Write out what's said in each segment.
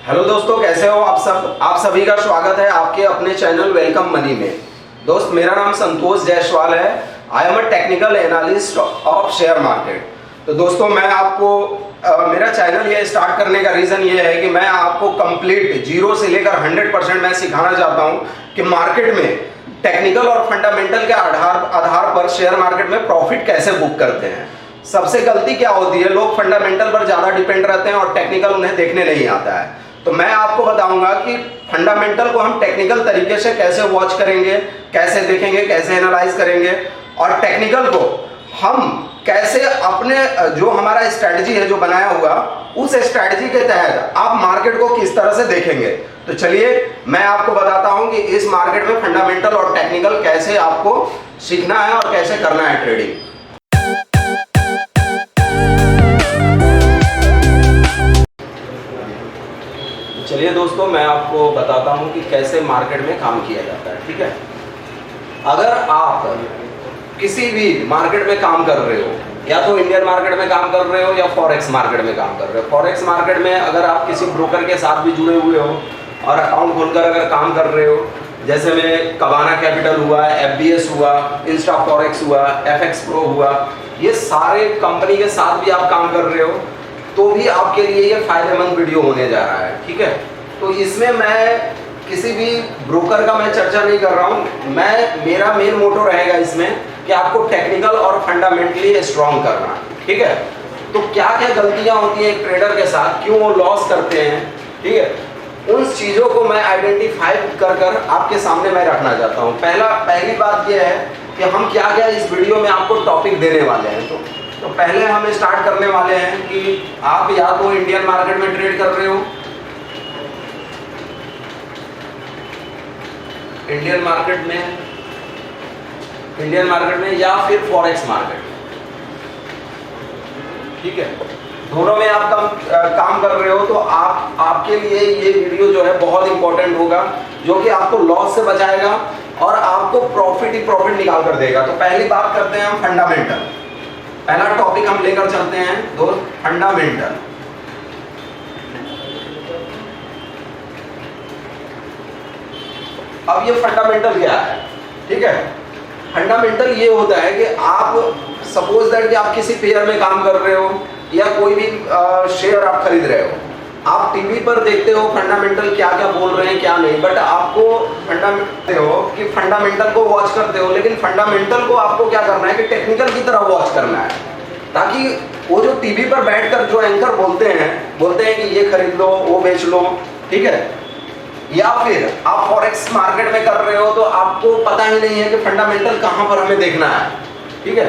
Hello दोस्तों, कैसे हो आप सब। आप सभी का स्वागत है आपके अपने चैनल वेलकम मनी में। दोस्त, मेरा नाम संतोष जायसवाल है। I am a technical analyst of share market. तो दोस्तों, मैं आपको मेरा चैनल ये स्टार्ट करने का रीज़न ये है कि मैं आपको कंप्लीट जीरो से लेकर 100% मैं सिखाना चाहता हूँ कि मार्केट में टेक्निकल और फंडामेंटल के आधार पर शेयर मार्केट में प्रॉफिट कैसे बुक करते हैं। सबसे गलती क्या होती है, लोग फंडामेंटल पर ज़्यादा डिपेंड रहते हैं और टेक्निकल उन्हें देखने नहीं आता है। तो मैं आपको बताऊंगा कि फंडामेंटल को हम टेक्निकल तरीके से कैसे वॉच करेंगे, कैसे देखेंगे, कैसे एनालाइज करेंगे, और टेक्निकल को हम कैसे अपने जो हमारा स्ट्रैटेजी है जो बनाया हुआ, उस स्ट्रैटेजी के तहत आप मार्केट को किस तरह से देखेंगे। तो चलिए मैं आपको बताता हूं कि इस मार्केट में फंडामेंटल और टेक्निकल कैसे आपको सीखना है और कैसे करना है ट्रेडिंग। चलिए दोस्तों, मैं आपको बताता हूं कि कैसे मार्केट में काम किया जाता है। ठीक है, अगर आप किसी भी मार्केट में काम कर रहे हो, या तो इंडियन मार्केट में काम कर रहे हो या फॉरेक्स मार्केट में काम कर रहे हो। फॉरेक्स मार्केट में अगर आप किसी ब्रोकर के साथ भी जुड़े हुए हो और अकाउंट खोलकर अगर काम कर रहे हो, जैसे में कबाना कैपिटल हुआ, FBS हुआ, इंस्टा फॉरेक्स हुआ, FX प्रो हुआ, ये सारे कंपनी के साथ भी आप काम कर रहे हो, तो भी आपके लिए ये फायदेमंद वीडियो होने जा रहा है। ठीक है, तो इसमें मैं किसी भी ब्रोकर का मैं चर्चा नहीं कर रहा हूँ। मेरा मेन मोटो रहेगा इसमें कि आपको टेक्निकल और फंडामेंटली स्ट्रॉन्ग करना। ठीक है, तो क्या क्या गलतियां होती हैं एक ट्रेडर के साथ, क्यों वो लॉस करते हैं, ठीक है, उन चीज़ों को मैं आइडेंटिफाई कर आपके सामने मैं रखना चाहता हूँ। पहली बात यह है कि हम क्या क्या इस वीडियो में आपको टॉपिक देने वाले हैं। तो पहले हम स्टार्ट करने वाले हैं कि आप या तो इंडियन मार्केट में ट्रेड कर रहे हो, इंडियन मार्केट में या फिर फॉरेक्स मार्केट में। ठीक है, दोनों में आप काम कर रहे हो, तो आपके लिए ये वीडियो जो है बहुत इंपॉर्टेंट होगा, जो कि आपको लॉस से बचाएगा और आपको प्रॉफिट ही प्रॉफिट निकाल कर देगा। तो पहली बात करते हैं हम फंडामेंटल। पहला टॉपिक हम लेकर चलते हैं दोस्त, फंडामेंटल। अब ये फंडामेंटल क्या है? ठीक है, फंडामेंटल ये होता है कि आप सपोज दैट कि आप किसी पेयर में काम कर रहे हो या कोई भी शेयर आप खरीद रहे हो, आप टीवी पर देखते हो फंडामेंटल क्या क्या बोल रहे हैं क्या नहीं, बट आपको फंडामेंटल को वॉच करते हो, लेकिन फंडामेंटल को आपको क्या करना है कि टेक्निकल की तरह वॉच करना है, ताकि वो जो टीवी पर बैठकर जो एंकर बोलते हैं कि ये खरीद लो, वो बेच लो, ठीक है, या फिर आप फॉरेक्स मार्केट में कर रहे हो तो आपको पता ही नहीं है कि फंडामेंटल कहां पर हमें देखना है। ठीक है,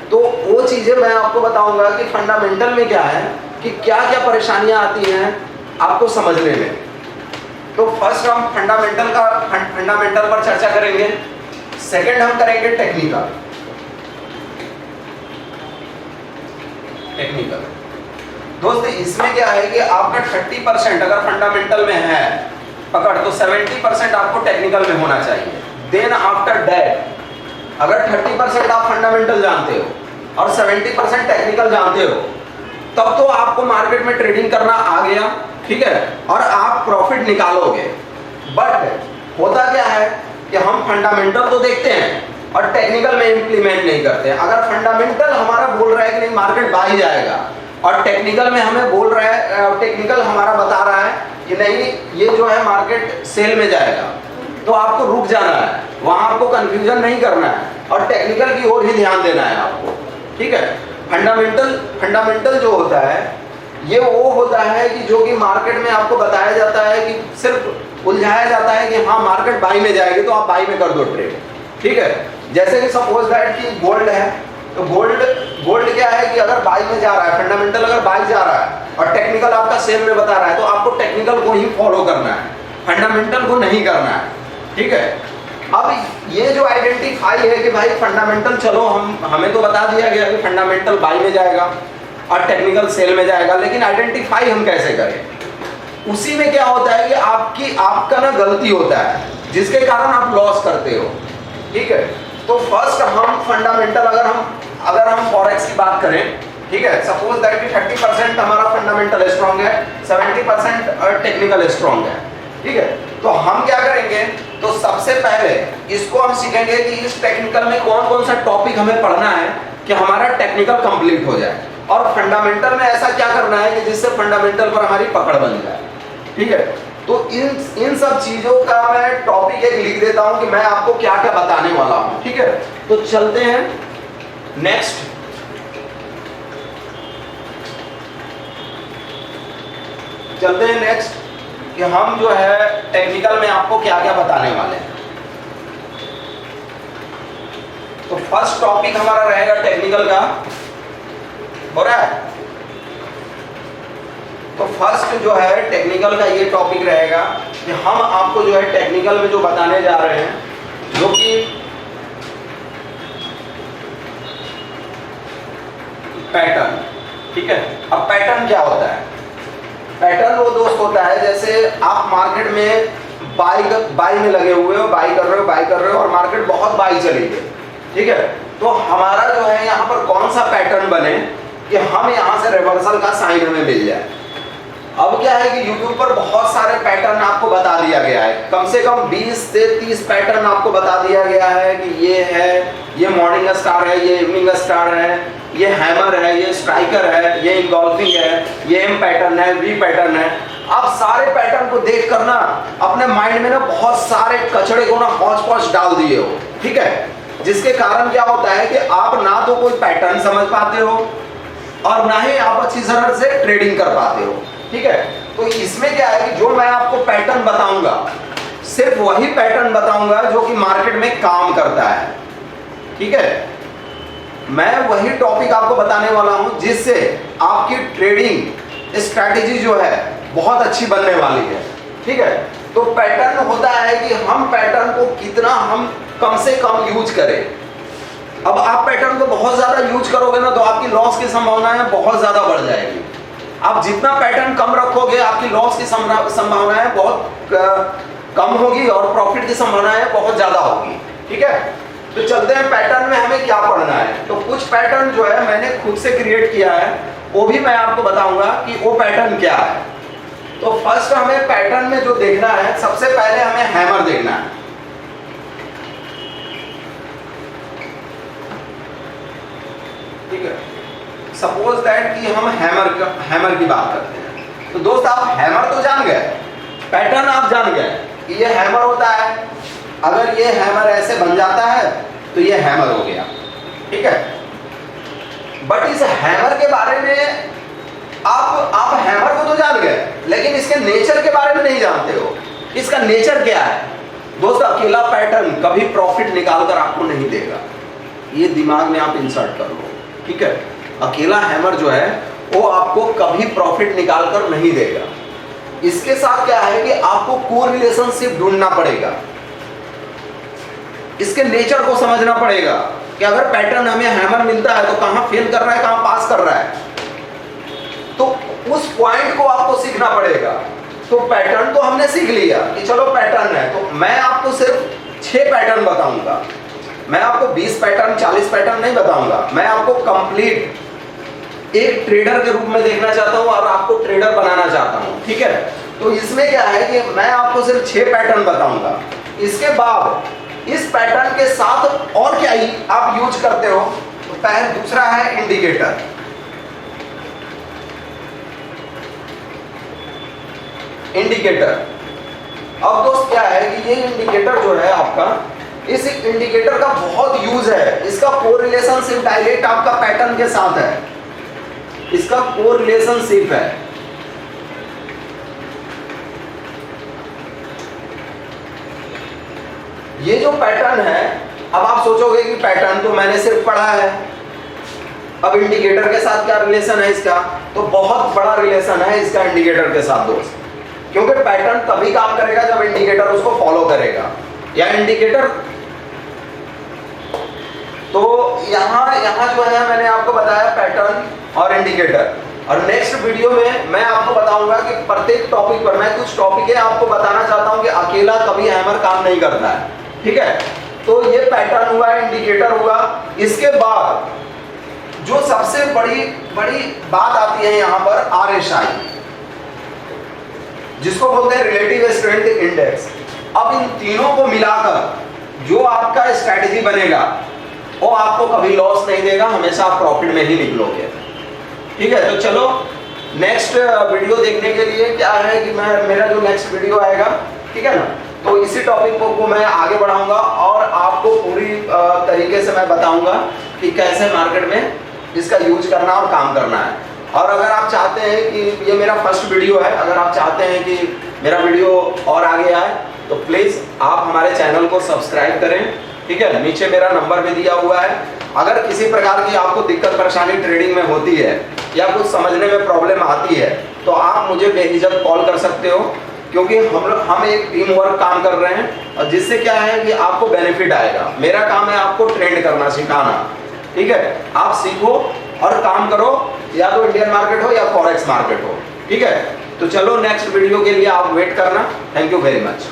तो वो चीजें मैं आपको बताऊंगा कि फंडामेंटल में क्या है, कि क्या क्या परेशानियां आती हैं आपको समझने में। तो फर्स्ट हम फंडामेंटल पर चर्चा करेंगे, सेकंड हम करेंगे टेक्निकल। दोस्त, इसमें क्या है कि आपका 30% अगर फंडामेंटल में है पकड़, तो 70% आपको टेक्निकल में होना चाहिए। देन आफ्टर दैट अगर 30% आप फंडामेंटल जानते हो और 70% टेक्निकल जानते हो, तब तो आपको मार्केट में ट्रेडिंग करना आ गया। ठीक है, और आप प्रॉफिट निकालोगे। बट होता क्या है कि हम फंडामेंटल तो देखते हैं और टेक्निकल में इंप्लीमेंट नहीं करते। अगर फंडामेंटल हमारा बोल रहा है कि नहीं मार्केट बाई जाएगा, और टेक्निकल में हमें बोल रहा है, टेक्निकल हमारा बता रहा है कि नहीं ये जो है मार्केट सेल में जाएगा, तो आपको रुक जाना है, वहां आपको कंफ्यूजन नहीं करना है और टेक्निकल की ओर ही ध्यान देना है आपको। ठीक है, फंडामेंटल जो होता है ये वो होता है कि जो कि मार्केट में आपको बताया जाता है कि सिर्फ उलझाया जाता है कि हाँ मार्केट बाई में जाएगी तो आप बाई में कर दो ट्रेड। ठीक है, जैसे कि सपोज दैट कि गोल्ड है, तो गोल्ड क्या है कि अगर बाई में जा रहा है, फंडामेंटल अगर बाई जा रहा है और टेक्निकल आपका सेल में बता रहा है, तो आपको टेक्निकल को ही फॉलो करना है, फंडामेंटल को नहीं करना है। ठीक है, अब ये जो आइडेंटिफाई है कि भाई फंडामेंटल, चलो हमें तो बता दिया गया कि फंडामेंटल बाई में जाएगा और टेक्निकल सेल में जाएगा, लेकिन आइडेंटिफाई हम कैसे करें? उसी में क्या होता है कि आपका ना गलती होता है जिसके कारण आप लॉस करते हो। ठीक है, तो फर्स्ट हम फंडामेंटल, अगर हम फॉरेक्स की बात करें ठीक है, सपोज दैट कि 30% हमारा फंडामेंटल स्ट्रांग है, 70% टेक्निकल स्ट्रांग है। ठीक है, तो हम क्या करेंगे, तो सबसे पहले इसको हम सीखेंगे कि इस टेक्निकल में कौन कौन सा टॉपिक हमें पढ़ना है कि हमारा टेक्निकल कंप्लीट हो जाए, और फंडामेंटल में ऐसा क्या करना है कि जिससे फंडामेंटल पर हमारी पकड़ बन जाए। ठीक है, तो इन सब चीजों का मैं टॉपिक एक लिख देता हूं कि मैं आपको क्या क्या बताने वाला हूं। ठीक है, तो चलते हैं नेक्स्ट। चलते हैं नेक्स्ट कि हम जो है टेक्निकल में आपको क्या क्या बताने वाले हैं। तो फर्स्ट टॉपिक हमारा रहेगा टेक्निकल का, हो रहा है। तो फर्स्ट जो है टेक्निकल का ये टॉपिक रहेगा कि हम आपको जो है टेक्निकल में जो बताने जा रहे हैं, जो कि पैटर्न। ठीक है, अब पैटर्न क्या होता है? पैटर्न वो दोस्त होता है जैसे आप मार्केट में बाई में लगे हुए हो, बाई कर रहे हो और मार्केट बहुत बाई चली गई। ठीक है, तो हमारा जो है यहाँ पर कौन सा पैटर्न बने कि हम यहाँ से रिवर्सल का साइन हमें मिल जाए। अब क्या है कि YouTube पर बहुत सारे पैटर्न आपको बता दिया गया है, कम से कम 20 से 30 पैटर्न आपको बता दिया गया है कि ये है, ये मॉर्निंग स्टार है, ये इवनिंग स्टार है, ये हैमर है, ये स्ट्राइकर है, ये इंगोल्फिंग है, ये एम पैटर्न है, वी पैटर्न है। आप सारे पैटर्न को देख कर ना अपने माइंड में ना बहुत सारे कचड़े को ना हौच पौच डाल दिए हो। ठीक है, जिसके कारण क्या होता है कि आप ना तो कोई पैटर्न समझ पाते हो और ना ही आप अच्छी तरह से ट्रेडिंग कर पाते हो। ठीक है, तो इसमें क्या है कि जो मैं आपको पैटर्न बताऊंगा, सिर्फ वही पैटर्न बताऊंगा जो कि मार्केट में काम करता है। ठीक है, मैं वही टॉपिक आपको बताने वाला हूं जिससे आपकी ट्रेडिंग स्ट्रैटेजी जो है बहुत अच्छी बनने वाली है। ठीक है, तो पैटर्न होता है कि हम पैटर्न को कितना हम कम से कम यूज करें। अब आप पैटर्न को बहुत ज्यादा यूज करोगे ना तो आपकी लॉस की संभावनाएं बहुत ज्यादा बढ़ जाएगी। आप जितना पैटर्न कम रखोगे आपकी लॉस की संभावनाएं बहुत कम होगी और प्रॉफिट की संभावनाएं बहुत ज्यादा होगी। ठीक है, तो चलते हैं पैटर्न में हमें क्या पढ़ना है। तो कुछ पैटर्न जो है मैंने खुद से क्रिएट किया है, वो भी मैं आपको बताऊंगा कि वो पैटर्न क्या है। तो फर्स्ट हमें पैटर्न में जो देखना है, सबसे पहले हमें हैमर देखना है। ठीक है, सपोज दैट कि हम हैमर की बात करते हैं। तो दोस्त आप हैमर तो जान गए, पैटर्न आप जान गए कि ये हैमर होता है। अगर ये हैमर ऐसे बन जाता है तो ये हैमर हो गया। ठीक है, बट इस हैमर के बारे में आप हैमर को तो जान गए, लेकिन इसके नेचर के बारे में नहीं जानते हो। इसका नेचर क्या है? दोस्त अकेला पैटर्न कभी प्रॉफिट निकाल कर आपको नहीं देगा, ये दिमाग में आप इंसर्ट कर लो। ठीक है, अकेला हैमर जो है वो आपको कभी प्रॉफिट निकाल कर नहीं देगा। इसके साथ क्या है कि आपको कोरिलेशनशिप ढूंढना पड़ेगा, इसके नेचर को समझना पड़ेगा कि अगर पैटर्न हमें हैमर मिलता है तो कहां फेल कर रहा है, कहां पास कर रहा है। तो उस पॉइंट को आपको सीखना पड़ेगा। तो पैटर्न तो हमने सीख लिया कि चलो पैटर्न है, तो मैं आपको सिर्फ 6 पैटर्न बताऊंगा। मैं आपको 20 पैटर्न 40 पैटर्न नहीं बताऊंगा, मैं आपको कंप्लीट एक ट्रेडर के रूप में देखना चाहता हूं और आपको ट्रेडर बनाना चाहता हूं। ठीक है, तो इसमें क्या है कि मैं आपको सिर्फ 6 पैटर्न बताऊंगा। इसके बाद इस पैटर्न के साथ और क्या ही आप यूज करते हो, तो पहले दूसरा है इंडिकेटर। इंडिकेटर, अब दोस्त क्या है कि ये इंडिकेटर जो है आपका, इस इंडिकेटर का बहुत यूज है। इसका कोरिलेशनशिप डायरेक्ट आपका पैटर्न के साथ है, इसका कोरिलेशनशिप है। ये जो पैटर्न है, अब आप सोचोगे कि पैटर्न तो मैंने सिर्फ पढ़ा है, अब इंडिकेटर के साथ क्या रिलेशन है इसका? तो बहुत बड़ा रिलेशन है इसका इंडिकेटर के साथ दोस्त, क्योंकि पैटर्न तभी काम करेगा जब इंडिकेटर उसको फॉलो करेगा। या इंडिकेटर तो यहाँ जो है मैंने आपको बताया पैटर्न और इंडिकेटर, और नेक्स्ट वीडियो में मैं आपको बताऊंगा कि प्रत्येक टॉपिक पर मैं कुछ टॉपिक आपको बताना चाहता हूं कि अकेला कभी हैमर काम नहीं करता है। ठीक है, तो ये पैटर्न हुआ, इंडिकेटर हुआ। इसके बाद जो सबसे बड़ी बात आती है यहाँ पर RSI, जिसको बोलते हैं रिलेटिव स्ट्रेंथ इंडेक्स। अब इन तीनों को मिलाकर जो आपका स्ट्रैटेजी बनेगा वो आपको कभी लॉस नहीं देगा, हमेशा आप प्रॉफिट में ही निकलोगे। ठीक है, तो चलो नेक्स्ट वीडियो देखने के लिए क्या है कि मेरा जो नेक्स्ट वीडियो आएगा, ठीक है ना, तो इसी टॉपिक को मैं आगे बढ़ाऊंगा और आपको पूरी तरीके से मैं बताऊंगा कि कैसे मार्केट में इसका यूज करना और काम करना है। और अगर आप चाहते हैं कि ये मेरा फर्स्ट वीडियो है, अगर आप चाहते हैं कि मेरा वीडियो और आगे आए तो प्लीज़ आप हमारे चैनल को सब्सक्राइब करें। ठीक है, नीचे मेरा नंबर भी दिया हुआ है। अगर किसी प्रकार की आपको दिक्कत परेशानी ट्रेडिंग में होती है या कुछ समझने में प्रॉब्लम आती है तो आप मुझे बेझिझक कॉल कर सकते हो, क्योंकि हम एक टीम वर्क काम कर रहे हैं और जिससे क्या है कि आपको बेनिफिट आएगा। मेरा काम है आपको ट्रेड करना, सिखाना। ठीक है, आप सीखो और काम करो, या तो इंडियन मार्केट हो या फॉरेक्स मार्केट हो। ठीक है, तो चलो नेक्स्ट वीडियो के लिए आप वेट करना। Thank you very much.